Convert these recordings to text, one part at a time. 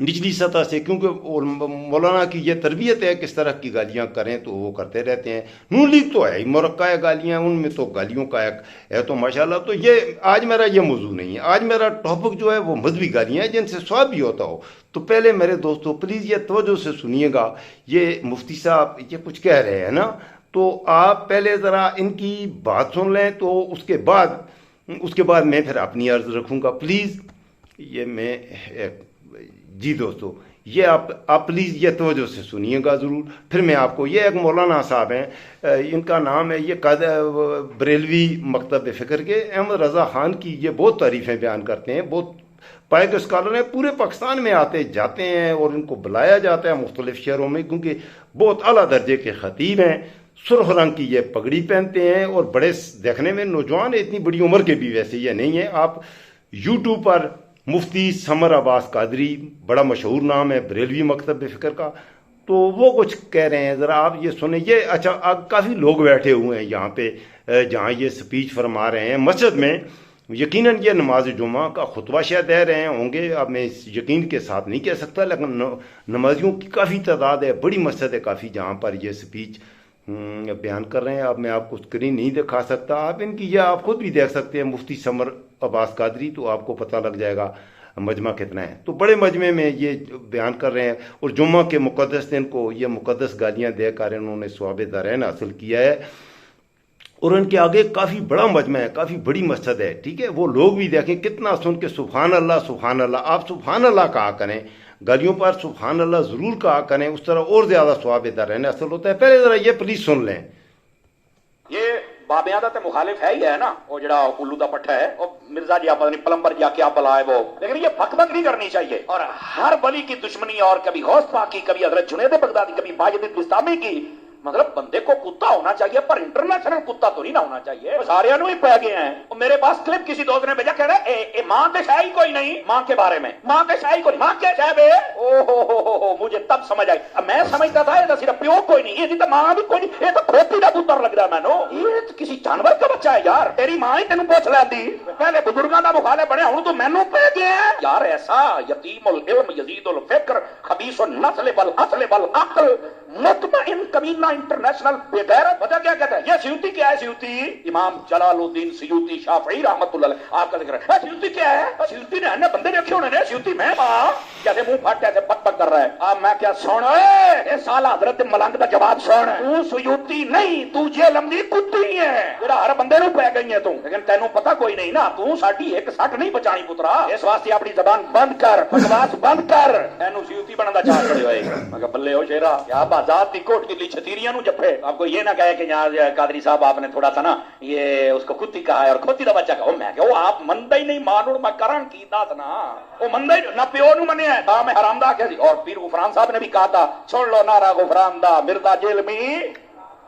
نچلی سطح سے، کیونکہ مولانا کی یہ تربیت ہے کس طرح کی گالیاں کریں تو وہ کرتے رہتے ہیں۔ نون لیگ تو ہے ہی مرقع گالیاں، ان میں تو گالیوں کا ایک ہے تو ماشاءاللہ۔ تو یہ آج میرا یہ موضوع نہیں ہے، آج میرا ٹاپک جو ہے وہ مذہبی گالیاں ہیں جن سے سواب بھی ہوتا ہو۔ تو پہلے میرے دوستو پلیز یہ توجہ سے سنیے گا، یہ مفتی صاحب یہ کچھ کہہ رہے ہیں نا، تو آپ پہلے ذرا ان کی بات سن لیں، تو اس کے بعد میں پھر اپنی عرض رکھوں گا پلیز۔ یہ میں جی دوستو، یہ آپ پلیز یہ توجہ سے سنیے گا ضرور، پھر میں آپ کو، یہ ایک مولانا صاحب ہیں، ان کا نام ہے یہ بریلوی مکتب فکر کے، احمد رضا خان کی یہ بہت تعریفیں بیان کرتے ہیں، بہت پائے کے اسکالر ہیں، پورے پاکستان میں آتے جاتے ہیں اور ان کو بلایا جاتا ہے مختلف شہروں میں، کیونکہ بہت اعلیٰ درجے کے خطیب ہیں۔ سرخ رنگ کی یہ پگڑی پہنتے ہیں اور بڑے دیکھنے میں نوجوان، اتنی بڑی عمر کے بھی ویسے یہ نہیں ہیں۔ آپ یوٹیوب پر مفتی سمر عباس قادری، بڑا مشہور نام ہے بریلوی مکتب فکر کا، تو وہ کچھ کہہ رہے ہیں، ذرا آپ یہ سنیں۔ یہ اچھا کافی لوگ بیٹھے ہوئے ہیں یہاں پہ جہاں یہ سپیچ فرما رہے ہیں مسجد میں، یقیناً یہ نماز جمعہ کا خطبہ شاید دے رہے ہوں گے، اب میں اس یقین کے ساتھ نہیں کہہ سکتا، لیکن نمازیوں کی کافی تعداد ہے، بڑی مسجد ہے کافی جہاں پر یہ سپیچ بیان کر رہے ہیں۔ اب میں آپ کو اسکرین نہیں دکھا سکتا، آپ ان کی یہ آپ خود بھی دیکھ سکتے ہیں، مفتی سمر عباس قادری، تو آپ کو پتہ لگ جائے گا مجمع کتنا ہے۔ تو بڑے مجمع میں یہ بیان کر رہے ہیں، اور جمعہ کے مقدس دن کو یہ مقدس گالیاں دے کر انہوں نے ثواب دارین حاصل کیا ہے، اور ان کے آگے کافی بڑا مجمع ہے، کافی بڑی مسجد ہے، ٹھیک ہے۔ وہ لوگ بھی دیکھیں کتنا سن کے سبحان اللہ سبحان اللہ، آپ سبحان اللہ کہا کریں، گالیوں پر سبحان اللہ ضرور کہا کریں، اس طرح اور زیادہ ثواب دارین حاصل ہوتا ہے۔ پہلے ذرا یہ پلیز سن لیں۔ یہ بابیاں دا تے مخالف ہے ہی ہے نا، وہ جڑا الو دا پٹھا ہے، وہ مرزا جی پتہ نہیں پلمبر جا کیا بلا ہے وہ، لیکن یہ بھک بھک نہیں کرنی چاہیے، اور ہر بلی کی دشمنی، اور کبھی غوث پاک کی، کبھی حضرت جنید بغدادی، کبھی ماجد بستامی کی، مطلب بندے کو کتا ہونا چاہیے، پر انٹرنیشنل کتا تو نہیں نہ ہونا چاہیے۔ سارے انہوں ہی پہ گئے ہیں۔ اور میرے پاس کلپ کسی دوست نے بھیجا، کہہ رہا ہے اے ماں کے شاہی کوئی نہیں، ماں کے بارے میں، ماں کے شاہی کوئی، ماں کے شاہ بے، او ہو مجھے تب سمجھ آئی۔ اب میں سمجھتا تھا یہ تو صرف پیو کوئی نہیں، یہ تو ماں بھی کوئی نہیں، یہ تو کھوپڑی کا پتر لگ رہا ہے مینو، یہ تو کسی جانور کا بچہ ہے یار، تیری ماں ہی تینوں پوچھ لیندی، پہلے بزرگاں دا مخالف بنے، ہوں تو مینو پہ گئے ہیں یار۔ ایسا یتیم العلم یزید الفکر خبیث النسل والاصل والعقل مطمئن کمینہ انٹرنیشنل بغیرت، پتہ کیا کہتا ہے؟ یہ سیوطی کیا ہے؟ سیوطی امام جلال الدین سیوطی شافعی رحمت اللہ علیہ، آپ کا ذکر ہے۔ سیوطی کیا ہے؟ سیوطی نے بندے رکھے ہونے نے، سیوطی میں ماں جیسے منہ پھٹ ایسے پک پک کر رہا ہے۔ اب میں کیا سن، اے سال حضرت ملنگ دا جواب سن، تو سیوطی نہیں، تو یہ لمبی کتی ہے جڑا ہر بندے نو پہ گئی ہے تو، لیکن تینوں پتہ کوئی نہیں نا، تو ساڈی ایک سٹ نہیں بچانی پترا، اس واسطے اپنی زبان بند کر، بکواس بند کر، تینوں سیوطی بننا چاہ کھڑے ہوئے۔ میں کہا بلے ہو شیرا، کیا بازار دی کوٹ کی لی چھتیریاں نو جپے، آپ کو یہ نہ کہے کہ یہاں قادری صاحب آپ نے تھوڑا سا نا یہ اس کو کتی کہا ہے اور کھوتی دا بچہ کہا، میں کہ وہ آپ مندہ ہی نہیں مانوڑ میں کرن کی دات نا، وہ مندہ ہی نہ پیو نو منیا ہے، تا میں حرام دا کہہ دی۔ اور پیر غفران صاحب نے بھی کہا تھا، چھوڑ لو نارا غفران دا، مرزا جیل میں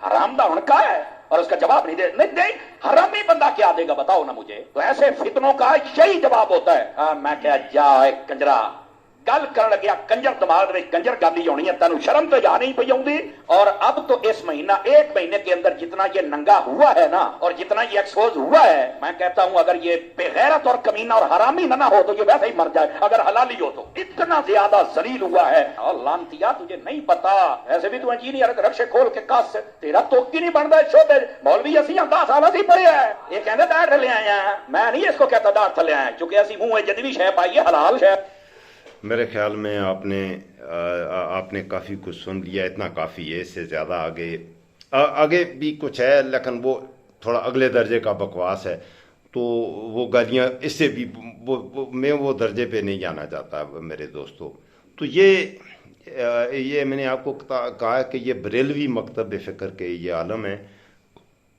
حرام دا ہن کا ہے، اور اس کا جواب نہیں دے حرامی بندہ کیا دے گا بتاؤ نا مجھے۔ تو ایسے فتنوں کا یہی جواب ہوتا ہے۔ میں کہا جا ایک کنجرا گل کر لگیا، کنجر دماغ میں کنجر گالی ہونی ہے، تینوں شرم تو جا نہیں پی آؤندی۔ اور اب تو اس مہینہ، ایک مہینے کے اندر جتنا یہ ننگا ہوا ہے نا، اور جتنا یہ ایکسپوز ہوا ہے، میں کہتا ہوں اگر یہ بے غیرت اور کمینہ اور حرامی نہ ہو تو یہ ویسے ہی مر جائے، اگر حلالی ہو تو۔ اتنا زیادہ ذلیل ہوا ہے، اور لانتیا تجھے نہیں پتا، ایسے بھی تو انجینئر رکشے کھول کے کس سے تیرا توکی نہیں بنتا ہے شعبے، مولوی اسی ہم 10 سال اسی پڑے ہیں، یہ کہنے دار تھلے آئے ہیں، میں نہیں اس کو کہتا دار تھلے آئے ہیں، چونکہ اسی منہ جدوی شے پائیے حلال شے۔ میرے خیال میں آپ نے کافی کچھ سن لیا، اتنا کافی ہے، اس سے زیادہ آگے بھی کچھ ہے، لیکن وہ تھوڑا اگلے درجے کا بکواس ہے، تو وہ گالیاں اس سے بھی میں وہ درجے پہ نہیں جانا چاہتا میرے دوستوں۔ تو یہ میں نے آپ کو کہا کہ یہ بریلوی مکتب فکر کے یہ عالم ہیں،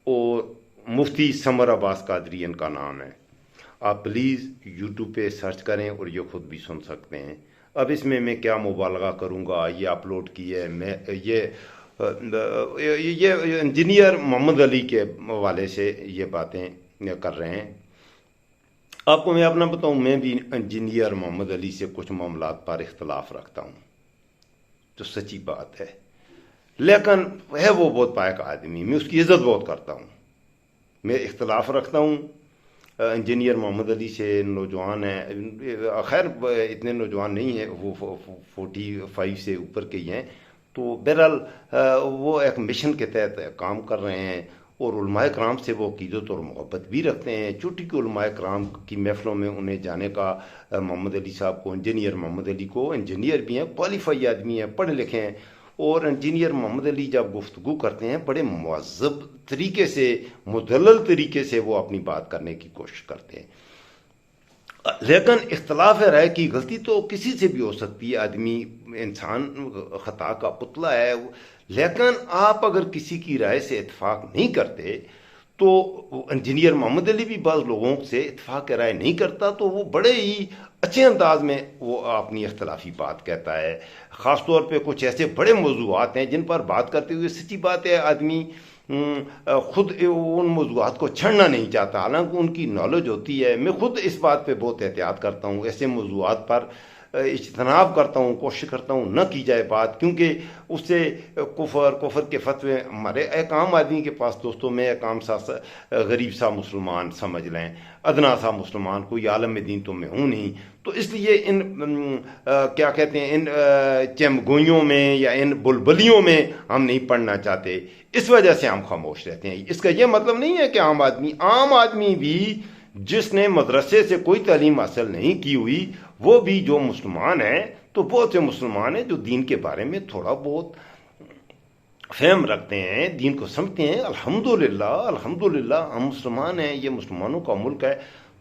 اور مفتی سمر عباس قادری ان کا نام ہے، آپ پلیز یوٹیوب پہ سرچ کریں اور یہ خود بھی سن سکتے ہیں۔ اب اس میں کیا مبالغہ کروں گا، یہ اپلوڈ کی ہے، میں یہ انجینئر محمد علی کے حوالے سے یہ باتیں کر رہے ہیں۔ آپ کو میں اپنا بتاؤں، میں بھی انجینئر محمد علی سے کچھ معاملات پر اختلاف رکھتا ہوں، جو سچی بات ہے، لیکن ہے وہ بہت پاک آدمی، میں اس کی عزت بہت کرتا ہوں، میں اختلاف رکھتا ہوں، انجینئر محمد علی سے نوجوان ہیں، خیر اتنے نوجوان نہیں ہیں، وہ 45 سے اوپر کے ہی ہیں، تو بہرحال وہ ایک مشن کے تحت کام کر رہے ہیں، اور علماء کرام سے وہ عقیدت اور محبت بھی رکھتے ہیں۔ چوٹی کے علماء کرام کی محفلوں میں انہیں جانے کا، محمد علی صاحب کو، انجینئر محمد علی کو، انجینئر بھی ہیں، کوالیفائی آدمی ہیں، پڑھے لکھے ہیں، اور انجینئر محمد علی جب گفتگو کرتے ہیں بڑے مہذب طریقے سے، مدلل طریقے سے وہ اپنی بات کرنے کی کوشش کرتے ہیں۔ لیکن اختلاف رائے کی غلطی تو کسی سے بھی ہو سکتی ہے، آدمی انسان خطا کا پتلا ہے، لیکن آپ اگر کسی کی رائے سے اتفاق نہیں کرتے تو انجینئر محمد علی بھی بعض لوگوں سے اتفاق رائے نہیں کرتا، تو وہ بڑے ہی اچھے انداز میں وہ اپنی اختلافی بات کہتا ہے، خاص طور پہ کچھ ایسے بڑے موضوعات ہیں جن پر بات کرتے ہوئے سچی بات ہے آدمی خود ان موضوعات کو چھڑنا نہیں چاہتا، حالانکہ ان کی نالج ہوتی ہے۔ میں خود اس بات پہ بہت احتیاط کرتا ہوں، ایسے موضوعات پر اجتناب کرتا ہوں، کوشش کرتا ہوں نہ کی جائے بات، کیونکہ اس سے کفر کے فتوے ہمارے ایک عام آدمی کے پاس، دوستوں میں ایک عام سا غریب سا مسلمان سمجھ لیں، ادنا سا مسلمان، کوئی عالم دین تو میں ہوں نہیں، تو اس لیے ان کیا کہتے ہیں، ان چمگوئیوں میں یا ان بلبلیوں میں ہم نہیں پڑھنا چاہتے، اس وجہ سے ہم خاموش رہتے ہیں۔ اس کا یہ مطلب نہیں ہے کہ عام آدمی بھی جس نے مدرسے سے کوئی تعلیم حاصل نہیں کی ہوئی، وہ بھی جو مسلمان ہیں، تو بہت سے مسلمان ہیں جو دین کے بارے میں تھوڑا بہت فہم رکھتے ہیں، دین کو سمجھتے ہیں۔ الحمدللہ ہم مسلمان ہیں، یہ مسلمانوں کا ملک ہے۔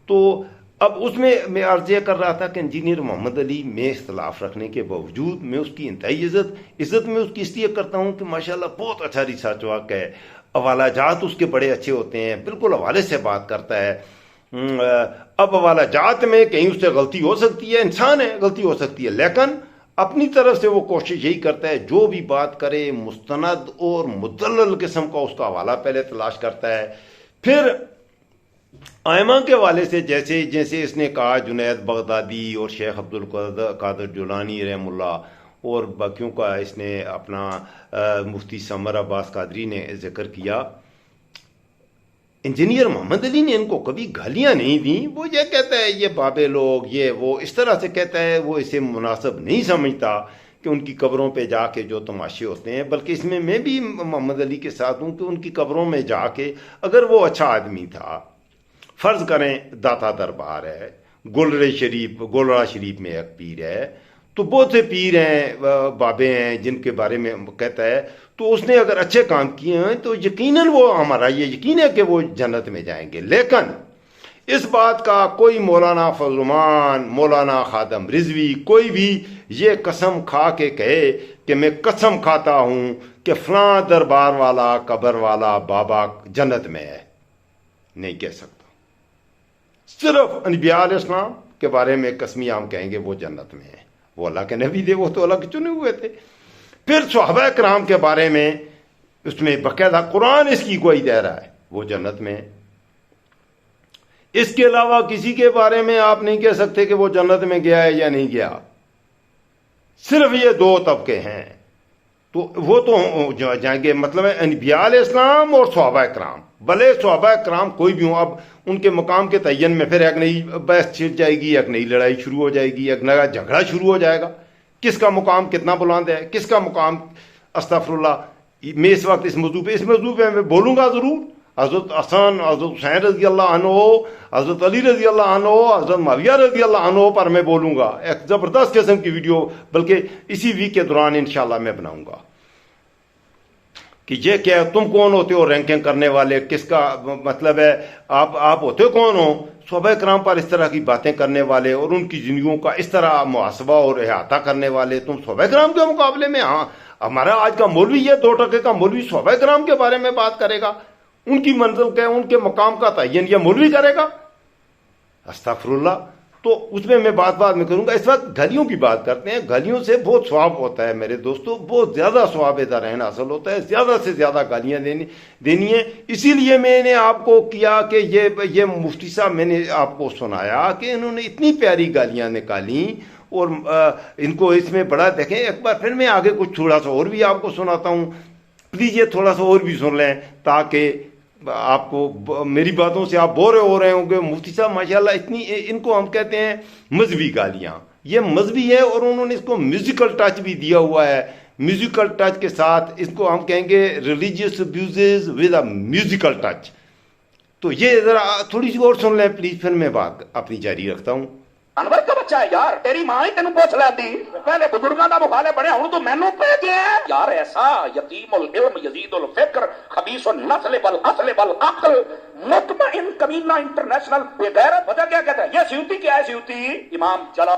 تو اب اس میں عرض یہ کر رہا تھا کہ انجینئر محمد علی میں اختلاف رکھنے کے باوجود میں اس کی انتہائی عزت میں اس کی اس لیے کرتا ہوں کہ ماشاءاللہ بہت اچھا ریسرچ ورک ہے، حوالہ جات اس کے بڑے اچھے ہوتے ہیں، بالکل حوالے سے بات کرتا ہے۔ اب حوالہ جات میں کہیں اس سے غلطی ہو سکتی ہے، انسان ہے، غلطی ہو سکتی ہے، لیکن اپنی طرف سے وہ کوشش یہی کرتا ہے جو بھی بات کرے مستند اور مدلل قسم کا اس کا حوالہ پہلے تلاش کرتا ہے، پھر ائمہ کے حوالے سے جیسے اس نے کہا جنید بغدادی اور شیخ عبد القادر جیلانی رحم اللہ، اور باقیوں کا اس نے اپنا مفتی سمر عباس قادری نے ذکر کیا۔ انجینئر محمد علی نے ان کو کبھی گالیاں نہیں دیں، وہ یہ کہتا ہے یہ بابے لوگ، یہ وہ اس طرح سے کہتا ہے، وہ اسے مناسب نہیں سمجھتا کہ ان کی قبروں پہ جا کے جو تماشے ہوتے ہیں، بلکہ اس میں بھی محمد علی کے ساتھ ہوں کہ ان کی قبروں میں جا کے اگر وہ اچھا آدمی تھا، فرض کریں داتا دربار ہے، گولڑا شریف میں ایک پیر ہے، تو بہت سے پیر ہیں، بابے ہیں جن کے بارے میں کہتا ہے، تو اس نے اگر اچھے کام کیے ہیں تو یقیناً وہ، ہمارا یہ یقین ہے کہ وہ جنت میں جائیں گے۔ لیکن اس بات کا کوئی مولانا فضل الرحمان، مولانا خادم رضوی، کوئی بھی یہ قسم کھا کے کہے کہ میں قسم کھاتا ہوں کہ فلاں دربار والا، قبر والا بابا جنت میں ہے، نہیں کہہ سکتا۔ صرف انبیاء علیہ السلام کے بارے میں قسمی ہم کہیں گے وہ جنت میں ہے، وہ اللہ کے نبی تھے، وہ تو اللہ کے چنے ہوئے تھے۔ پھر صحابہ کرام کے بارے میں اس میں باقاعدہ قرآن اس کی گواہی دے رہا ہے، وہ جنت میں ہے۔ اس کے علاوہ کسی کے بارے میں آپ نہیں کہہ سکتے کہ وہ جنت میں گیا ہے یا نہیں گیا، صرف یہ دو طبقے ہیں، تو وہ تو جائیں گے، مطلب ہے انبیاء علیہ السلام اور صحابہ کرام، بھلے صحابہ کرام کوئی بھی ہوں، اب ان کے مقام کے تعین میں پھر ایک نئی بحث چھڑ جائے گی، ایک نئی لڑائی شروع ہو جائے گی، ایک نیا جھگڑا شروع ہو جائے گا، کس کا مقام کتنا بلند ہے، کس کا مقام، استغفر اللہ۔ میں اس وقت اس موضوع پہ میں بولوں گا ضرور، حضرت حسن، حضرت حسین رضی اللہ عنہ، حضرت علی رضی اللہ عنہ، حضرت معاویہ رضی اللہ عنہ پر میں بولوں گا، ایک زبردست قسم کی ویڈیو، بلکہ اسی ویک کے دوران انشاءاللہ میں بناؤں گا کہ یہ کیا تم کون ہوتے ہو رینکنگ کرنے والے، کس کا مطلب ہے، آپ ہوتے کون ہو صحابہ کرام پر اس طرح کی باتیں کرنے والے اور ان کی زندگیوں کا اس طرح محاسبہ اور احاطہ کرنے والے، تم صحابہ کرام کے مقابلے میں؟ ہاں، ہمارا آج کا مولوی یہ 2% کا مولوی صحابہ کرام کے بارے میں بات کرے گا، ان کی منزل کا، ان کے مقام کا تعین یہ مولوی کرے گا؟ استغفر اللہ۔ تو اس میں بات میں کروں گا۔ اس وقت گالیوں کی بات کرتے ہیں، گالیوں سے بہت ثواب ہوتا ہے میرے دوستو، بہت زیادہ ثواب دارین حاصل ہوتا ہے، زیادہ سے زیادہ گالیاں دینی ہیں۔ اسی لیے میں نے آپ کو کیا کہ یہ مفتی صاحب، میں نے آپ کو سنایا کہ انہوں نے اتنی پیاری گالیاں نکالیں، اور ان کو اس میں بڑا دیکھیں۔ ایک بار پھر میں آگے کچھ تھوڑا سا اور بھی آپ کو سناتا ہوں، پلیز یہ تھوڑا سا اور بھی سن لیں، تاکہ آپ کو میری باتوں سے آپ بورے ہو رہے ہوں گے، مفتی صاحب ماشاءاللہ اتنی، ان کو ہم کہتے ہیں مذہبی گالیاں، یہ مذہبی ہے اور انہوں نے اس کو میوزیکل ٹچ بھی دیا ہوا ہے، میوزیکل ٹچ کے ساتھ اس کو ہم کہیں گے religious abuses with a musical touch. تو یہ ذرا تھوڑی سی اور سن لیں پلیز، پھر میں بات اپنی جاری رکھتا ہوں. انور کا بچہ ہے یار، تیری ماں ہی تینوں پوچھ لیندی، پہلے بزرگاں دا مخالف بنے، ہن تو مینوں پہ گیا یار. ایسا یتیم العلم یزید الفکر خبیث النسل بالاصل بالعقل مطمئن کمینہ انٹرنیشنل بغیرت. وجہ کیا کہتا ہے یہ سیوطی کیا ہے؟ سیوطی امام جلا.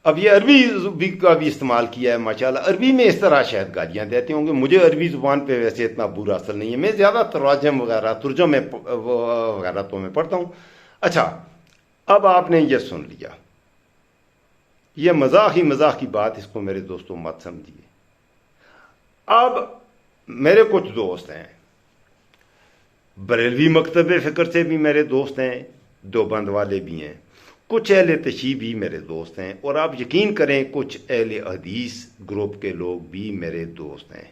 اب یہ عربی بھی کا بھی استعمال کیا ہے ماشاءاللہ. عربی میں اس طرح شاید گالیاں دیتے ہوں گے، مجھے عربی زبان پہ ویسے اتنا برا اثر نہیں ہے، میں زیادہ تراجم وغیرہ ترجمے وغیرہ تو میں پڑھتا ہوں. اچھا اب آپ نے یہ سن لیا، یہ مزاح ہی مزاح کی بات، اس کو میرے دوستوں مت سمجھیے. اب میرے کچھ دوست ہیں، بریلوی مکتب فکر سے بھی میرے دوست ہیں، دیوبند والے بھی ہیں، کچھ اہل تشیع بھی میرے دوست ہیں، اور آپ یقین کریں کچھ اہل حدیث گروپ کے لوگ بھی میرے دوست ہیں.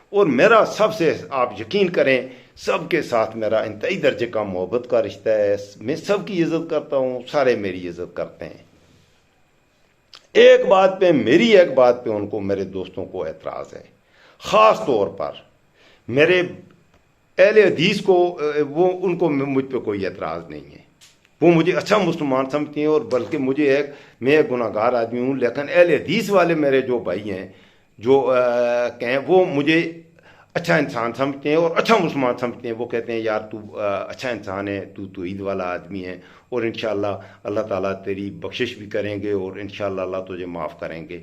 اور میرا سب سے، آپ یقین کریں سب کے ساتھ میرا انتہائی درجے کا محبت کا رشتہ ہے، میں سب کی عزت کرتا ہوں، سارے میری عزت کرتے ہیں. ایک بات پہ، میری ایک بات پہ ان کو، میرے دوستوں کو اعتراض ہے، خاص طور پر میرے اہل حدیث کو، وہ ان کو مجھ پہ کوئی اعتراض نہیں ہے، وہ مجھے اچھا مسلمان سمجھتے ہیں، اور بلکہ مجھے میں ایک گناہ گار آدمی ہوں، لیکن اہل حدیث والے میرے جو بھائی ہیں جو کہیں، وہ مجھے اچھا انسان سمجھتے ہیں اور اچھا مسلمان سمجھتے ہیں. وہ کہتے ہیں یار تو اچھا انسان ہے، تو توحید والا آدمی ہے، اور انشاءاللہ اللہ تعالیٰ تیری بخشش بھی کریں گے، اور انشاءاللہ اللہ تجھے معاف کریں گے.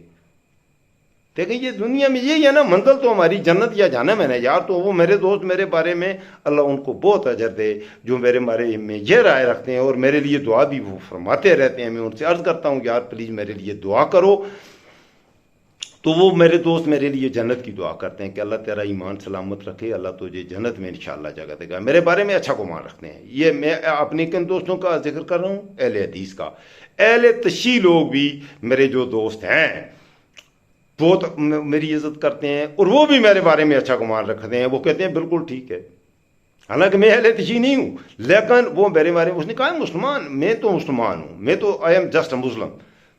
دیکھیں یہ دنیا میں یہی ہے نا، منزل تو ہماری جنت یا جہنم ہے نا یار. تو وہ میرے دوست میرے بارے میں اللہ ان کو بہت اجر دے، جو میرے بارے میں یہ رائے رکھتے ہیں اور میرے لیے دعا بھی وہ فرماتے رہتے ہیں. میں ان سے عرض کرتا ہوں یار پلیز میرے لیے دعا کرو. تو وہ میرے دوست میرے لیے جنت کی دعا کرتے ہیں کہ اللہ تیرا ایمان سلامت رکھے، اللہ تجھے جنت میں انشاءاللہ جگہ دے گا. میرے بارے میں اچھا گمان رکھتے ہیں. یہ میں اپنے کن دوستوں کا ذکر کر رہا ہوں، اہل حدیث کا. اہل تشیع لوگ بھی میرے جو دوست ہیں بہت میری عزت کرتے ہیں، اور وہ بھی میرے بارے میں اچھا گمان رکھتے ہیں. وہ کہتے ہیں بالکل ٹھیک ہے، حالانکہ میں اہل تشیع نہیں ہوں، لیکن وہ میرے بارے میں، اس نے کہا مسلمان، میں تو مسلمان ہوں، میں تو آئی ایم جسٹ اے مسلم،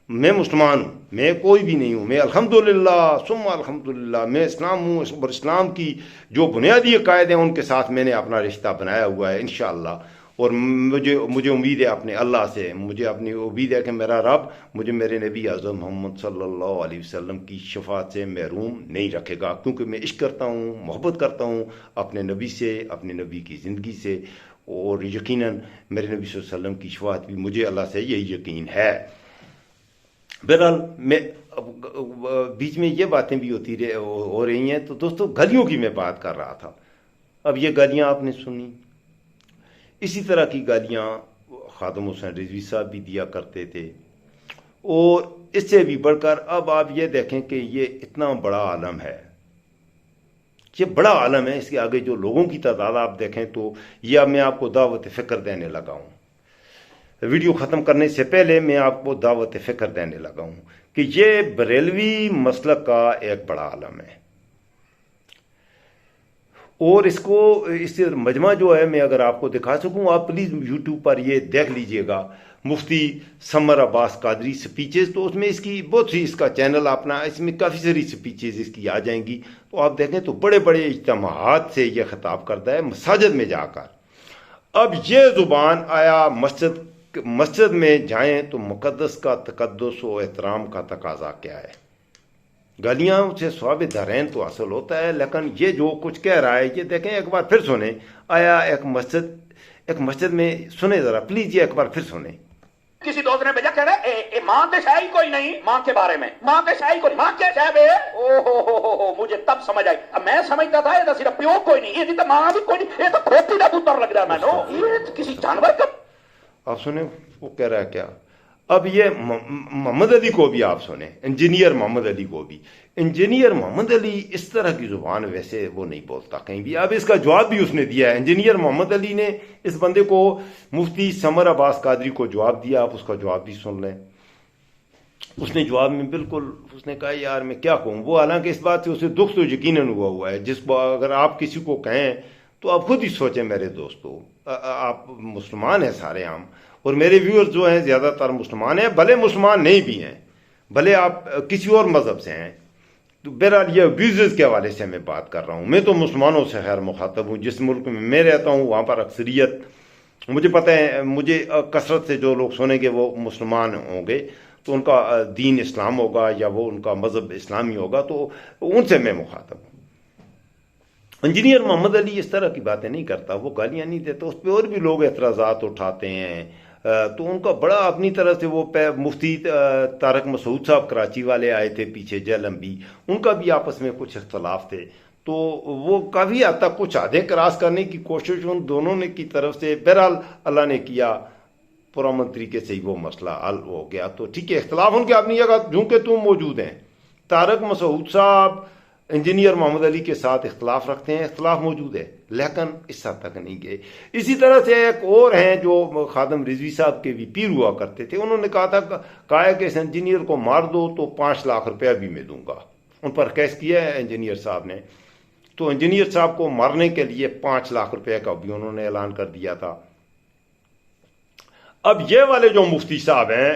میں مسلمان ہوں، میں کوئی بھی نہیں ہوں، میں الحمدللہ ثم الحمدللہ میں اسلام ہوں، اور اسلام کی جو بنیادی عقائد ہیں ان کے ساتھ میں نے اپنا رشتہ بنایا ہوا ہے انشاءاللہ. اور مجھے امید ہے اپنے اللہ سے، مجھے اپنی امید ہے کہ میرا رب مجھے میرے نبی اعظم محمد صلی اللہ علیہ وسلم کی شفاعت سے محروم نہیں رکھے گا، کیونکہ میں عشق کرتا ہوں، محبت کرتا ہوں اپنے نبی سے، اپنے نبی کی زندگی سے، اور یقیناً میرے نبی صلی اللہ علیہ وسلم کی شفاعت بھی مجھے اللہ سے یہی یقین ہے. بہرحال میں بیچ میں یہ باتیں بھی ہو رہی ہیں. تو دوستو گلیوں کی میں بات کر رہا تھا. اب یہ گالیاں آپ نے سنی، اسی طرح کی گالیاں خادم حسین رضوی صاحب بھی دیا کرتے تھے. اور اس سے بھی بڑھ کر اب آپ یہ دیکھیں کہ یہ اتنا بڑا عالم ہے، یہ بڑا عالم ہے، اس کے آگے جو لوگوں کی تعداد آپ دیکھیں تو یہ اب میں آپ کو دعوت فکر دینے لگا ہوں. ویڈیو ختم کرنے سے پہلے میں آپ کو دعوت فکر دینے لگا ہوں کہ یہ بریلوی مسلک کا ایک بڑا عالم ہے. اور اس مجمع جو ہے، میں اگر آپ کو دکھا سکوں، آپ پلیز یوٹیوب پر یہ دیکھ لیجئے گا، مفتی سمر عباس قادری سپیچز. تو اس میں اس کی بہت سی، اس کا چینل اپنا، اس میں کافی ساری سپیچز اس کی آ جائیں گی. تو آپ دیکھیں تو بڑے بڑے اجتماعات سے یہ خطاب کرتا ہے، مساجد میں جا کر. اب یہ زبان آیا مسجد میں جائیں تو مقدس کا تقدس و احترام کا تقاضا کیا ہے؟ گالیاں سے ثواب دارین تو حاصل ہوتا ہے، لیکن یہ جو کچھ کہہ رہا ہے یہ دیکھیں، ایک بار پھر سنیں. آیا ایک مسجد میں، سنیں ذرا پلیز، یہ ایک بار پھر سنیں. کسی دوست نے بھیجا کہہ رہے ماں کے شاہی کوئی نہیں، ماں کے بارے میں، ماں کے شاہی کوئی، ماں کیا شاہ ہے؟ او مجھے تب سمجھ آئی. اب میں سمجھتا تھا یہ تو صرف پیو کوئی نہیں، یہ تو ماں بھی کوئی نہیں، یہ تو کھوپڑی کا پتر لگ رہا ہے. میں یہ کسی جانور کا. آپ سنیں وہ کہہ رہا ہے کیا. اب یہ محمد علی کو بھی آپ سنیں، انجینئر محمد علی کو بھی. انجینئر محمد علی اس طرح کی زبان ویسے وہ نہیں بولتا کہیں بھی. اب اس کا جواب بھی اس نے دیا ہے. انجینئر محمد علی نے اس بندے کو، مفتی سمر عباس قادری کو جواب دیا. آپ اس کا جواب بھی سن لیں. اس نے جواب میں بالکل، اس نے کہا یار میں کیا کہوں. وہ حالانکہ اس بات سے اسے دکھ تو یقیناً ہوا ہے، جس کو اگر آپ کسی کو کہیں تو آپ خود ہی سوچیں میرے دوستو، آپ مسلمان ہیں سارے عام، اور میرے ویور جو ہیں زیادہ تر مسلمان ہیں، بھلے مسلمان نہیں بھی ہیں، بھلے آپ کسی اور مذہب سے ہیں، تو بہرحال یہ ابیوزز کے حوالے سے میں بات کر رہا ہوں۔ میں تو مسلمانوں سے خیر مخاطب ہوں، جس ملک میں رہتا ہوں وہاں پر اکثریت، مجھے پتہ ہے، مجھے کثرت سے جو لوگ سنیں گے وہ مسلمان ہوں گے، تو ان کا دین اسلام ہوگا یا وہ ان کا مذہب اسلامی ہوگا، تو ان سے میں مخاطب ہوں۔ انجینئر محمد علی اس طرح کی باتیں نہیں کرتا، وہ گالیاں نہیں دیتا، اس پہ اور بھی لوگ اعتراضات اٹھاتے ہیں، تو ان کا بڑا اپنی طرح سے وہ مفتی طارق مسعود صاحب کراچی والے آئے تھے پیچھے جیلم بھی، ان کا بھی آپس میں کچھ اختلاف تھے، تو وہ کافی حد تک کچھ حدیں کراس کرنے کی کوشش ان دونوں نے کی طرف سے، بہرحال اللہ نے کیا پرامن طریقے سے ہی وہ مسئلہ حل ہو گیا۔ تو ٹھیک ہے، اختلاف ان کے اپنی جگہ چونکہ تم موجود ہیں، طارق مسعود صاحب انجینئر محمد علی کے ساتھ اختلاف رکھتے ہیں، اختلاف موجود ہے، لیکن اس حد تک نہیں گئے۔ اسی طرح سے ایک اور ہیں جو خادم رضوی صاحب کے بھی پیر ہوا کرتے تھے، انہوں نے کہا ہے کہ اس انجینئر کو مار دو تو 5 لاکھ روپیہ بھی میں دوں گا، ان پر کیس کیا ہے انجینئر صاحب نے، تو انجینئر صاحب کو مارنے کے لیے 5 لاکھ روپے کا بھی انہوں نے اعلان کر دیا تھا۔ اب یہ والے جو مفتی صاحب ہیں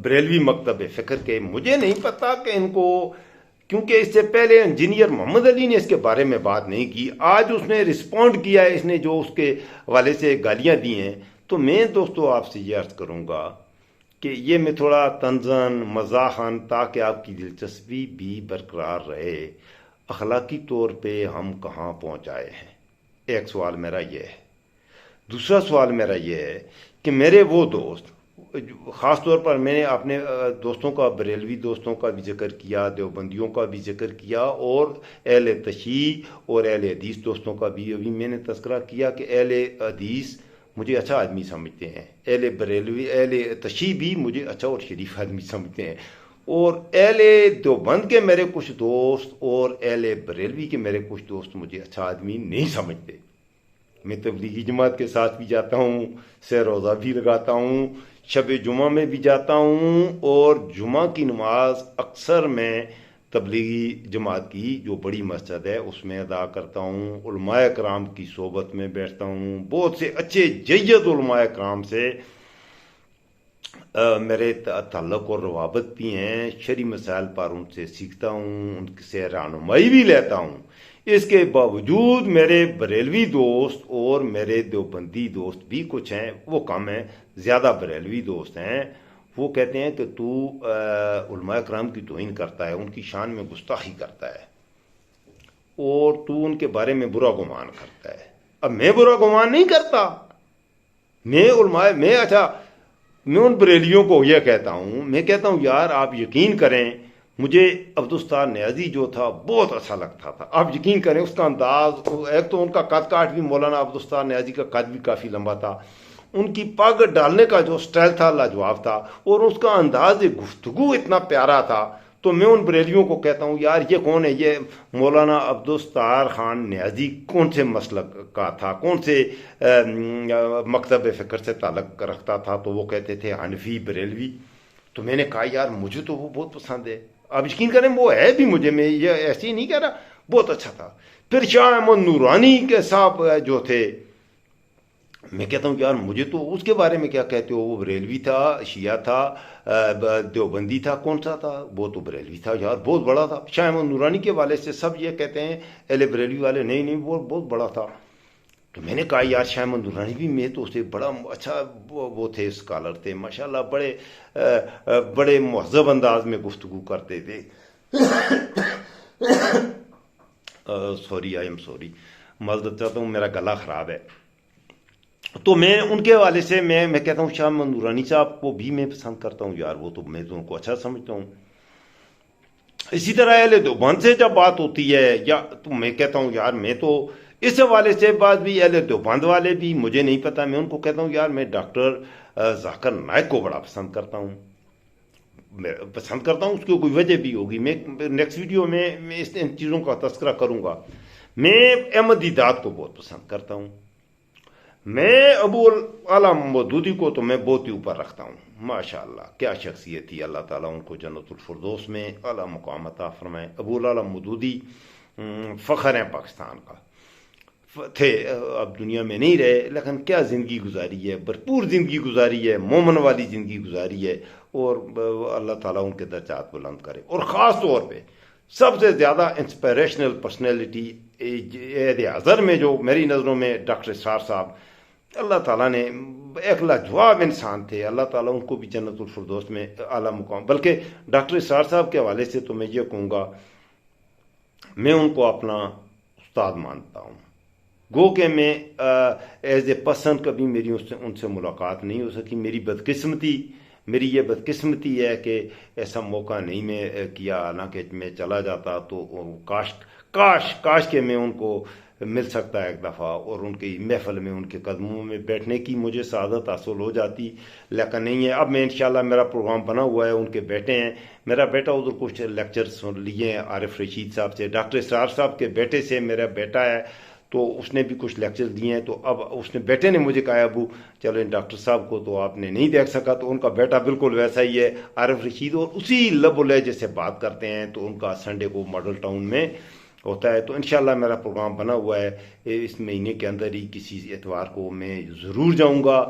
بریلوی مکتب فکر کے، مجھے نہیں پتا کہ ان کو، کیونکہ اس سے پہلے انجینئر محمد علی نے اس کے بارے میں بات نہیں کی، آج اس نے رسپونڈ کیا ہے، اس نے جو اس کے حوالے سے گالیاں دی ہیں، تو میں دوستو آپ سے یہ عرض کروں گا کہ یہ میں تھوڑا طنزاً مزاحاً، تاکہ آپ کی دلچسپی بھی برقرار رہے، اخلاقی طور پہ ہم کہاں پہنچ آئے ہیں، ایک سوال میرا یہ ہے۔ دوسرا سوال میرا یہ ہے کہ میرے وہ دوست، خاص طور پر میں نے اپنے دوستوں کا، بریلوی دوستوں کا بھی ذکر کیا، دیوبندیوں کا بھی ذکر کیا، اور اہل تشیع اور اہل حدیث دوستوں کا بھی ابھی میں نے تذکرہ کیا کہ اہل حدیث مجھے اچھا آدمی سمجھتے ہیں، اہل بریلوی، اہل تشیع بھی مجھے اچھا اور شریف آدمی سمجھتے ہیں، اور اہل دیوبند کے میرے کچھ دوست اور اہل بریلوی کے میرے کچھ دوست مجھے اچھا آدمی نہیں سمجھتے۔ میں تبلیغی جماعت کے ساتھ بھی جاتا ہوں، سہ روزہ بھی لگاتا ہوں، شب جمعہ میں بھی جاتا ہوں، اور جمعہ کی نماز اکثر میں تبلیغی جماعت کی جو بڑی مسجد ہے اس میں ادا کرتا ہوں، علماء کرام کی صحبت میں بیٹھتا ہوں، بہت سے اچھے جید علماء کرام سے میرے تعلق اور روابط بھی ہیں، شرعی مسائل پر ان سے سیکھتا ہوں، ان سے رہنمائی بھی لیتا ہوں۔ اس کے باوجود میرے بریلوی دوست اور میرے دیوبندی دوست بھی کچھ ہیں، وہ کم ہیں، زیادہ بریلوی دوست ہیں، وہ کہتے ہیں کہ تو علماء کرام کی توہین کرتا ہے، ان کی شان میں گستاخی کرتا ہے، اور تو ان کے بارے میں برا گمان کرتا ہے۔ اب میں برا گمان نہیں کرتا، میں ان بریلیوں کو یہ کہتا ہوں، میں کہتا ہوں یار آپ یقین کریں، مجھے عبدالستار نیازی جو تھا بہت اچھا لگتا تھا، آپ یقین کریں اس کا انداز، ایک تو ان کا قد کاٹ بھی، مولانا عبدالستار نیازی کا قد بھی کافی لمبا تھا، ان کی پگ ڈالنے کا جو سٹائل تھا لاجواب تھا، اور اس کا انداز گفتگو اتنا پیارا تھا، تو میں ان بریلیوں کو کہتا ہوں یار یہ کون ہے، یہ مولانا عبدالستار خان نیازی کون سے مسلک کا تھا، کون سے مکتب فکر سے تعلق رکھتا تھا، تو وہ کہتے تھے حنفی بریلوی، تو میں نے کہا یار مجھے تو وہ بہت پسند ہے، آپ یقین کریں وہ ہے بھی مجھے، میں یہ ایسے ہی نہیں کہہ رہا، بہت اچھا تھا۔ پھر شاہ احمد نورانی کے صاحب جو تھے، میں کہتا ہوں یار مجھے تو اس کے بارے میں کیا کہتے ہو، وہ بریلوی تھا، شیعہ تھا، دیوبندی تھا، کون سا تھا، وہ تو بریلوی تھا یار، بہت بڑا تھا۔ شاہ احمد نورانی کے والے سے سب یہ کہتے ہیں اہل بریلوی والے، نہیں وہ بہت بڑا تھا۔ تو میں نے کہا یار شاہ احمد نورانی بھی، میں تو اسے بڑا اچھا وہ تھے، اسکالر تھے ماشاءاللہ، بڑے مہذب انداز میں گفتگو کرتے تھے۔ سوری، آئی ایم سوری، معذرت چاہتا ہوں، میرا گلا خراب ہے۔ تو میں ان کے حوالے سے میں کہتا ہوں شاہ احمد نورانی صاحب کو بھی میں پسند کرتا ہوں یار، وہ تو میں تو ان کو اچھا سمجھتا ہوں۔ اسی طرح اہل دیوبند سے جب بات ہوتی ہے، یا تو میں کہتا ہوں یار میں تو اس حوالے سے بات بھی، اہل دیوبند والے بھی مجھے نہیں پتا، میں ان کو کہتا ہوں یار میں ڈاکٹر ذاکر نائک کو بڑا پسند کرتا ہوں، اس کی کوئی وجہ بھی ہوگی، میں نیکسٹ ویڈیو میں ان چیزوں کا تذکرہ کروں گا۔ میں احمد دیدات کو بہت پسند کرتا ہوں، میں ابو اعلیٰ مودودی کو تو میں بہت ہی اوپر رکھتا ہوں، ماشاءاللہ کیا شخصیت تھی، اللہ تعالیٰ ان کو جنت الفردوس میں اعلیٰ مقام عطا فرمائے۔ ابو اعلیٰ مودودی فخر ہیں پاکستان کا۔ تھے اب دنیا میں نہیں رہے، لیکن کیا زندگی گزاری ہے، بھرپور زندگی گزاری ہے، مومن والی زندگی گزاری ہے، اور اللہ تعالیٰ ان کے درجات بلند کرے۔ اور خاص طور پہ سب سے زیادہ انسپریشنل پرسنالٹی عہد حاضر میں جو میری نظروں میں ڈاکٹر اسرار صاحب، اللہ تعالیٰ نے ایک لاجواب انسان تھے، اللہ تعالیٰ ان کو بھی جنت الفردوس میں اعلیٰ مقام۔ بلکہ ڈاکٹر اسرار صاحب کے حوالے سے تو میں یہ کہوں گا، میں ان کو اپنا استاد مانتا ہوں، گو کہ میں ایز اے پرسن کبھی میری ان سے ملاقات نہیں ہو سکی۔ میری یہ بدقسمتی ہے کہ ایسا موقع نہیں میں کیا، حالانکہ میں چلا جاتا تو کاش کہ میں ان کو مل سکتا ہے ایک دفعہ، اور ان کی محفل میں ان کے قدموں میں بیٹھنے کی مجھے سعادت حاصل ہو جاتی، لیکن نہیں ہے۔ اب میں انشاءاللہ میرا پروگرام بنا ہوا ہے، ان کے بیٹے ہیں، میرا بیٹا ادھر کچھ لیکچر سن لیے ہیں عارف رشید صاحب سے، ڈاکٹر اسرار صاحب کے بیٹے سے میرا بیٹا ہے تو اس نے بھی کچھ لیکچر دیے ہیں۔ تو اب اس نے بیٹے نے مجھے کہا ابو چلو ڈاکٹر صاحب کو تو آپ نے نہیں دیکھ سکا، تو ان کا بیٹا بالکل ویسا ہی ہے عارف رشید، اور اسی لب و لہجے سے بات کرتے ہیں۔ تو ان کا سنڈے کو ماڈل ٹاؤن میں ہوتا ہے، تو انشاءاللہ میرا پروگرام بنا ہوا ہے اس مہینے کے اندر ہی، کسی اتوار کو میں ضرور جاؤں گا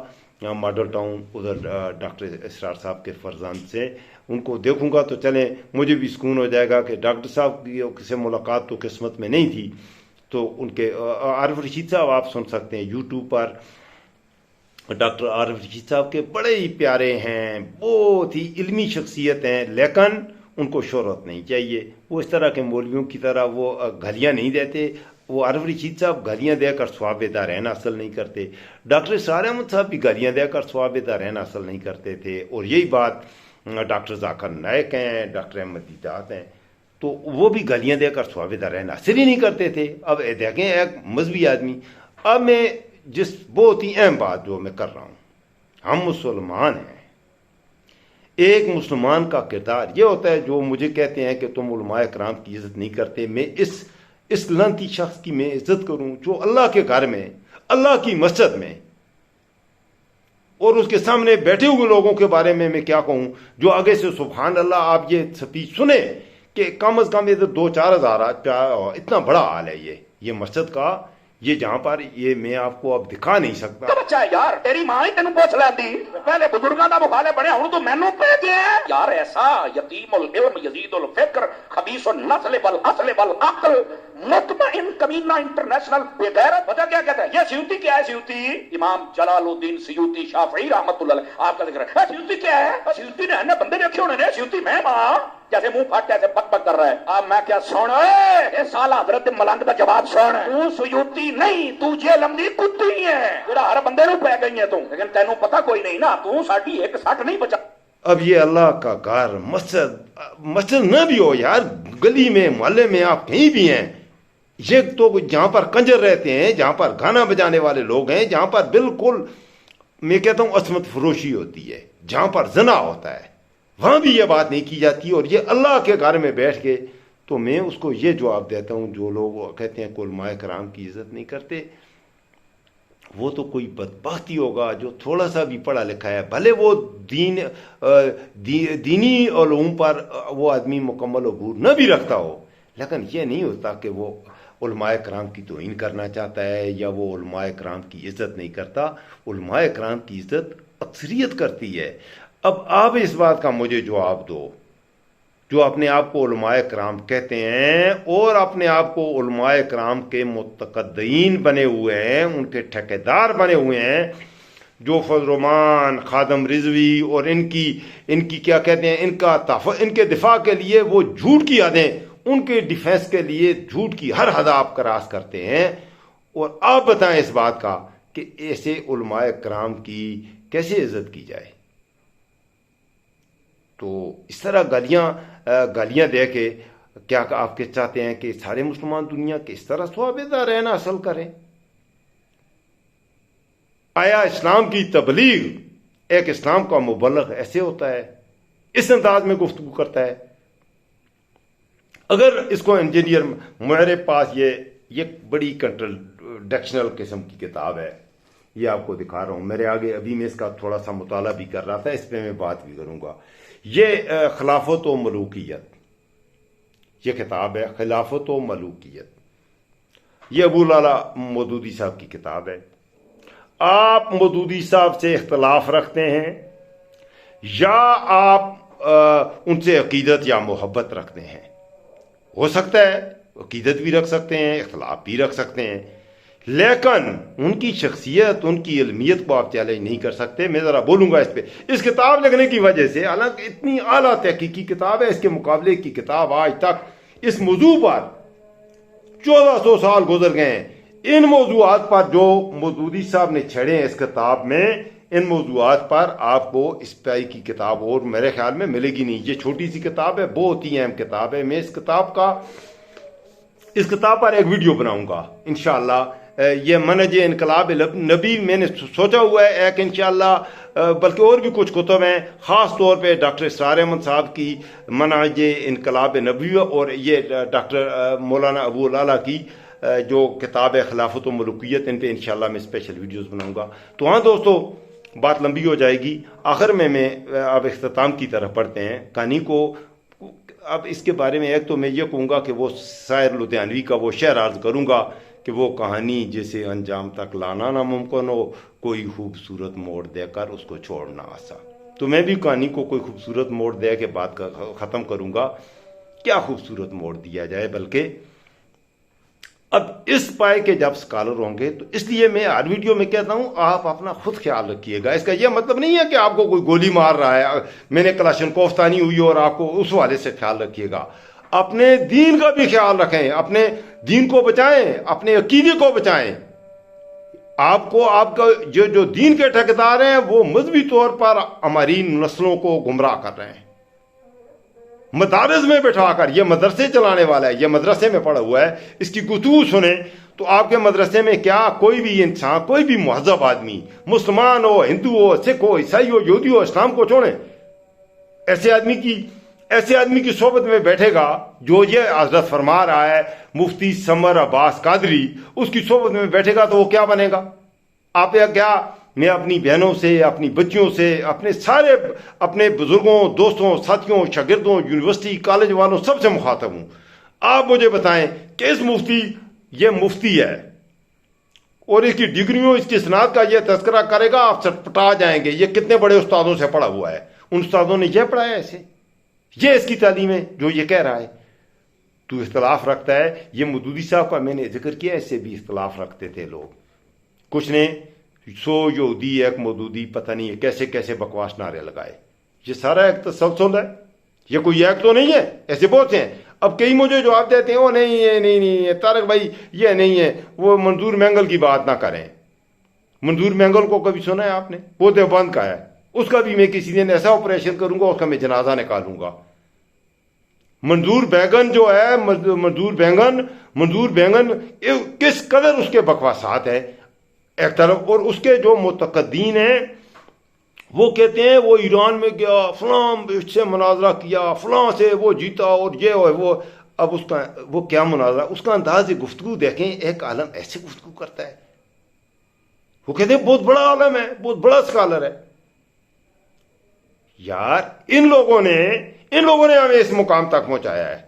ماڈل ٹاؤن، ادھر ڈاکٹر اسرار صاحب کے فرزند سے ان کو دیکھوں گا، تو چلیں مجھے بھی سکون ہو جائے گا کہ ڈاکٹر صاحب کی سے ملاقات تو قسمت میں نہیں تھی۔ تو ان کے عارف رشید صاحب آپ سن سکتے ہیں یوٹیوب پر، ڈاکٹر عارف رشید صاحب کے بڑے ہی پیارے ہیں، بہت ہی علمی شخصیت ہیں، لیکن ان کو شہرت نہیں چاہیے، وہ اس طرح کے مولویوں کی طرح وہ گھلیاں نہیں دیتے۔ وہ عارف رشید صاحب گالیاں دے کر ثواب دارین حاصل نہیں کرتے، ڈاکٹر اسرار احمد صاحب بھی گالیاں دے کر ثواب دارین حاصل نہیں کرتے تھے، اور یہی بات ڈاکٹر ذاکر نائک ہیں، ڈاکٹر احمد دیدات ہیں، تو وہ بھی گالیاں دے کر ثواب دارین حاصل ہی نہیں کرتے تھے۔ اب دیکھیں ایک مذہبی آدمی، اب میں جس بہت ہی اہم بات جو میں کر رہا ہوں، ہم مسلمان ہیں، ایک مسلمان کا کردار یہ ہوتا ہے، جو مجھے کہتے ہیں کہ تم علماء کرام کی عزت نہیں کرتے، میں اس لعنتی شخص کی میں عزت کروں جو اللہ کے گھر میں، اللہ کی مسجد میں، اور اس کے سامنے بیٹھے ہوئے لوگوں کے بارے میں کیا کہوں، جو آگے سے سبحان اللہ آپ یہ سپیچ سنیں کہ کم از کم ادھر 2-4 ہزار اتنا بڑا حال ہے یہ مسجد کا، یہ جہاں پر یہ میں آپ کو اب دکھا نہیں سکتا۔ بچہ یار تیری ماں ہی تینوں پوچھ لیندی، پہلے بزرگاں دا مخالف بنیا، ہن تو مینوں پہ گیا یار۔ ایسا یتیم العلم یزید الفکر خبیث النسل والاصل والعقل مطمئن کمینہ انٹرنیشنل بغیرت، پتہ کیا کہتا ہے؟ یہ سیوطی کیا ہے؟ سیوطی امام جلال الدین سیوطی شافعی رحمۃ اللہ علیہ آپ کا ذکر ہے۔ سیوطی کیا ہے؟ سیوطی نے بندے دیکھے ہونے نے، سیوطی میں ماں جیسے منہ پھٹ ایسے پک پک کر رہا ہے۔ اب میں کیا سن اے سالہ حضرت ملنگ دا جواب سن، تو سیوطی نہیں، تو یہ لمبی کتی ہے جڑا ہر بندے نو پہ گئی ہے تو، لیکن تینوں پتہ کوئی نہیں نا، تو ساڈی ایک سٹ نہیں بچا۔ اب یہ اللہ کا گھر مسجد نہ بھی ہو یار، گلی میں محلے میں آپ کہیں بھی ہیں، یہ تو جہاں پر کنجر رہتے ہیں، جہاں پر گانا بجانے والے لوگ ہیں، جہاں پر بالکل میں کہتا ہوں عصمت فروشی ہوتی ہے، جہاں پر زنا ہوتا ہے، وہاں بھی یہ بات نہیں کی جاتی، اور یہ اللہ کے گھر میں بیٹھ کے، تو میں اس کو یہ جواب دیتا ہوں، جو لوگ کہتے ہیں کہ علماء کرام کی عزت نہیں کرتے، وہ تو کوئی بدبختی ہوگا جو تھوڑا سا بھی پڑھا لکھا ہے، بھلے وہ دینی علوم پر وہ آدمی مکمل عبور نہ بھی رکھتا ہو، لیکن یہ نہیں ہوتا کہ وہ علماء کرام کی توہین کرنا چاہتا ہے یا وہ علماء کرام کی عزت نہیں کرتا۔ علماء کرام کی عزت اکثریت کرتی ہے۔ اب آپ اس بات کا مجھے جواب دو، جو اپنے آپ کو علماء کرام کہتے ہیں اور اپنے آپ کو علماء کرام کے متقدین بنے ہوئے ہیں، ان کے ٹھیکیدار بنے ہوئے ہیں، جو فضل الرحمان، خادم رضوی اور ان کی کیا کہتے ہیں، ان کے دفاع کے لیے وہ جھوٹ کی حدیں، ان کے ڈیفینس کے لیے جھوٹ کی ہر حد آپ کراس کرتے ہیں، اور آپ بتائیں اس بات کا کہ ایسے علماء کرام کی کیسے عزت کی جائے؟ تو اس طرح گالیاں دے کے کیا آپ کے چاہتے ہیں کہ سارے مسلمان دنیا کے اس طرح ثواب دارین حاصل کریں؟ آیا اسلام کی تبلیغ، ایک اسلام کا مبلغ ایسے ہوتا ہے، اس انداز میں گفتگو کرتا ہے؟ اگر اس کو انجینئر، میرے پاس یہ بڑی ڈکشنل قسم کی کتاب ہے، یہ آپ کو دکھا رہا ہوں میرے آگے، ابھی میں اس کا تھوڑا سا مطالعہ بھی کر رہا تھا، اس پہ میں بات بھی کروں گا۔ یہ خلافت و ملوکیت، یہ کتاب ہے خلافت و ملوکیت۔ یہ ابو لالا مودودی صاحب کی کتاب ہے. آپ مودودی صاحب سے اختلاف رکھتے ہیں یا آپ ان سے عقیدت یا محبت رکھتے ہیں. ہو سکتا ہے عقیدت بھی رکھ سکتے ہیں، اختلاف بھی رکھ سکتے ہیں، لیکن ان کی شخصیت، ان کی علمیت کو آپ چیلنج نہیں کر سکتے. میں ذرا بولوں گا اس پہ. اس کتاب لکھنے کی وجہ سے، حالانکہ اتنی اعلیٰ تحقیقی کتاب ہے، اس کے مقابلے کی کتاب آج تک اس موضوع پر 1400 سال گزر گئے ہیں. ان موضوعات پر جو مودودی صاحب نے چھڑے ہیں اس کتاب میں، ان موضوعات پر آپ کو اس پائی کی کتاب اور میرے خیال میں ملے گی نہیں. یہ چھوٹی سی کتاب ہے، بہت ہی اہم کتاب ہے. میں اس کتاب پر ایک ویڈیو بناؤں گا انشاءاللہ. یہ منہج انقلاب نبی میں نے سوچا ہوا ہے ایک انشاءاللہ، بلکہ اور بھی کچھ کتب ہیں، خاص طور پہ ڈاکٹر اسرار احمد صاحب کی منہج انقلاب نبی اور یہ ڈاکٹر مولانا ابو لالا کی جو کتاب ہے خلافت و ملوکیت، ان پہ انشاءاللہ میں اسپیشل ویڈیوز بناؤں گا. تو ہاں دوستو، بات لمبی ہو جائے گی. آخر میں اب اختتام کی طرف پڑھتے ہیں. کہانی کو اب اس کے بارے میں ایک تو میں یہ کہوں گا کہ وہ سائر لدھیانوی کا وہ شعر عرض کروں گا کہ وہ کہانی جسے انجام تک لانا ناممکن ہو، کوئی خوبصورت موڑ دے کر اس کو چھوڑنا آسان. تو میں بھی کہانی کو کوئی خوبصورت موڑ دے کے بات ختم کروں گا. کیا خوبصورت موڑ دیا جائے، بلکہ اب اس پائے کے جب سکالر ہوں گے تو اس لیے میں ہر ویڈیو میں کہتا ہوں آپ اپنا خود خیال رکھیے گا. اس کا یہ مطلب نہیں ہے کہ آپ کو کوئی گولی مار رہا ہے، میں نے کلاشن کوفتانی ہوئی اور آپ کو اس والے سے خیال رکھیے گا. اپنے دین کا بھی خیال رکھیں، اپنے دین کو بچائیں، اپنے عقیدے کو بچائیں. آپ کا جو دین کے ٹھیکیدار ہیں وہ مذہبی طور پر ہماری نسلوں کو گمراہ کر رہے ہیں. مدارس میں بٹھا کر، یہ مدرسے چلانے والا ہے، یہ مدرسے میں پڑھا ہوا ہے، اس کی گفتگو سنیں تو آپ کے مدرسے میں کیا کوئی بھی انسان، کوئی بھی مہذب آدمی، مسلمان ہو، ہندو ہو، سکھ ہو، عیسائی ہو، یہودی ہو، اسلام کو چھوڑیں، ایسے آدمی کی صحبت میں بیٹھے گا جو یہ حضرت فرما رہا ہے مفتی سمر عباس قادری، اس کی صحبت میں بیٹھے گا تو وہ کیا بنے گا؟ آپ کیا، میں اپنی بہنوں سے، اپنی بچیوں سے، اپنے بزرگوں، دوستوں، ساتھیوں، شاگردوں، یونیورسٹی کالج والوں سب سے مخاطب ہوں. آپ مجھے بتائیں کہ یہ مفتی ہے اور اس کی ڈگریوں، اس کی صنعت کا یہ تذکرہ کرے گا، آپ سٹپٹا جائیں گے. یہ کتنے بڑے استادوں سے پڑھا ہوا ہے، ان استادوں نے یہ پڑھایا ایسے، یہ اس کی تعلیم ہے جو یہ کہہ رہا ہے. تو اختلاف رکھتا ہے. یہ مودودی صاحب کا میں نے ذکر کیا، اس سے بھی اختلاف رکھتے تھے لوگ. کچھ نے 100 یہودی ایک مودودی، پتہ نہیں کیسے کیسے بکواس نعرے لگائے. یہ سارا ایک تسلسل ہے، یہ کوئی ایک تو نہیں ہے. ایسے بہت ہیں. اب کئی مجھے جواب دیتے ہیں وہ نہیں طارق بھائی یہ نہیں ہے، وہ منظور مینگل کی بات نہ کریں. منظور مینگل کو کبھی سنا ہے آپ نے؟ وہ دیوبند کا ہے. اس کا بھی میں کسی دن ایسا آپریشن کروں گا، اس کا میں جنازہ نکالوں گا. منظور بیگن جو ہے، منظور بیگن کس قدر اس کے بکواسات ہے ایک طرف، اور اس کے جو متقدین ہیں وہ کہتے ہیں وہ ایران میں گیا، فلاں سے مناظرہ کیا، فلاں سے وہ جیتا اور یہ وہ. اب اس کا وہ کیا مناظرہ، اس کا انداز گفتگو دیکھیں. ایک عالم ایسے گفتگو کرتا ہے، وہ کہتے ہیں بہت بڑا عالم ہے، بہت بڑا اسکالر ہے. یار ان لوگوں نے ہمیں اس مقام تک پہنچایا ہے.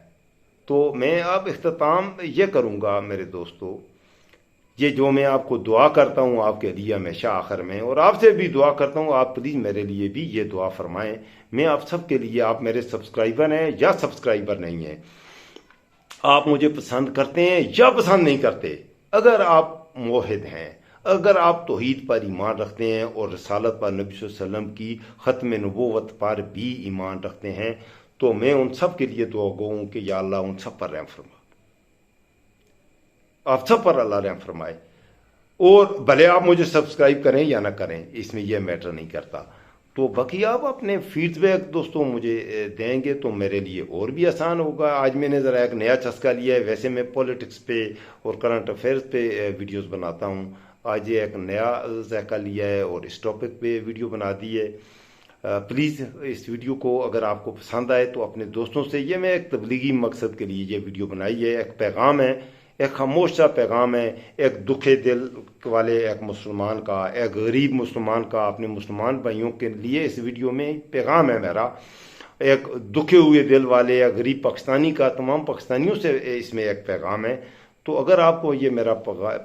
تو میں اب اختتام یہ کروں گا میرے دوستو، یہ جو میں آپ کو دعا کرتا ہوں آپ کے لیے ہمیشہ آخر میں، اور آپ سے بھی دعا کرتا ہوں آپ پلیز میرے لیے بھی یہ دعا فرمائیں. میں آپ سب کے لیے، آپ میرے سبسکرائبر ہیں یا سبسکرائبر نہیں ہیں، آپ مجھے پسند کرتے ہیں یا پسند نہیں کرتے، اگر آپ موحد ہیں، اگر آپ توحید پر ایمان رکھتے ہیں اور رسالت پر نبی صلی اللہ علیہ وسلم کی ختم نبوت پر بھی ایمان رکھتے ہیں، تو میں ان سب کے لیے دعا گو ہوں کہ یا اللہ ان سب پر رحم فرما، آپ سب پر اللہ رحم فرمائے. اور بھلے آپ مجھے سبسکرائب کریں یا نہ کریں، اس میں یہ میٹر نہیں کرتا. تو باقی آپ اپنے فیڈ بیک دوستوں مجھے دیں گے تو میرے لیے اور بھی آسان ہوگا. آج میں نے ذرا ایک نیا چسکا لیا ہے، ویسے میں پولیٹکس پہ اور کرنٹ افیئرس پہ ویڈیوز بناتا ہوں. آج یہ ایک نیا ذائقہ لیا ہے اور اس ٹاپک پہ ویڈیو بنا دی ہے. پلیز اس ویڈیو کو اگر آپ کو پسند آئے تو اپنے دوستوں سے، یہ میں ایک تبلیغی مقصد کے لیے یہ ویڈیو بنائی ہے. ایک پیغام ہے، ایک خاموش سا پیغام ہے، ایک دکھے دل والے ایک مسلمان کا، ایک غریب مسلمان کا، اپنے مسلمان بھائیوں کے لیے اس ویڈیو میں پیغام ہے میرا. ایک دکھے ہوئے دل والے یا غریب پاکستانی کا، تمام پاکستانیوں سے اس میں ایک پیغام ہے. تو اگر آپ کو یہ میرا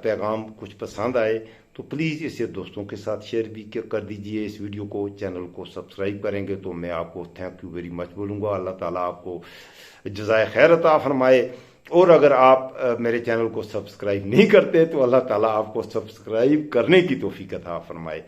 پیغام کچھ پسند آئے تو پلیز اسے دوستوں کے ساتھ شیئر بھی کر دیجئے اس ویڈیو کو. چینل کو سبسکرائب کریں گے تو میں آپ کو تھینک یو ویری مچ بولوں گا. اللہ تعالیٰ آپ کو جزائے خیر عطا فرمائے. اور اگر آپ میرے چینل کو سبسکرائب نہیں کرتے تو اللہ تعالیٰ آپ کو سبسکرائب کرنے کی توفیق عطا فرمائے.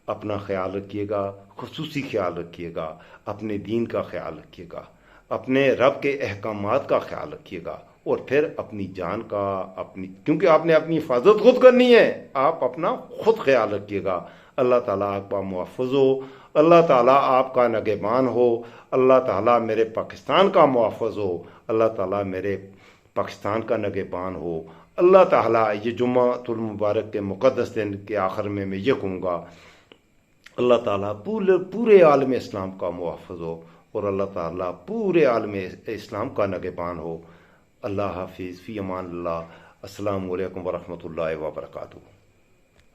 اپنا خیال رکھیے گا, خصوصی خیال رکھیے گا, اپنے دین کا خیال رکھیے گا, اپنے رب کے احکامات کا خیال رکھیے گا, اور پھر اپنی جان کا, کیونکہ آپ نے اپنی حفاظت خود کرنی ہے, آپ اپنا خود خیال رکھیے گا. اللہ تعالیٰ آپ کا محافظ ہو, اللہ تعالیٰ آپ کا نگہبان ہو, اللہ تعالیٰ میرے پاکستان کا محافظ ہو, اللہ تعالیٰ میرے پاکستان کا نگہبان ہو. اللہ تعالیٰ یہ جمعۃ المبارک کے مقدس دن کے آخر میں یہ کہوں گا, اللہ تعالیٰ پورے عالم اسلام کا محافظ ہو, اور اللہ تعالیٰ پورے عالم اسلام کا نگہبان ہو. اللہ حافظ, فی امان اللہ. السلام علیکم ورحمۃ اللہ وبرکاتہ.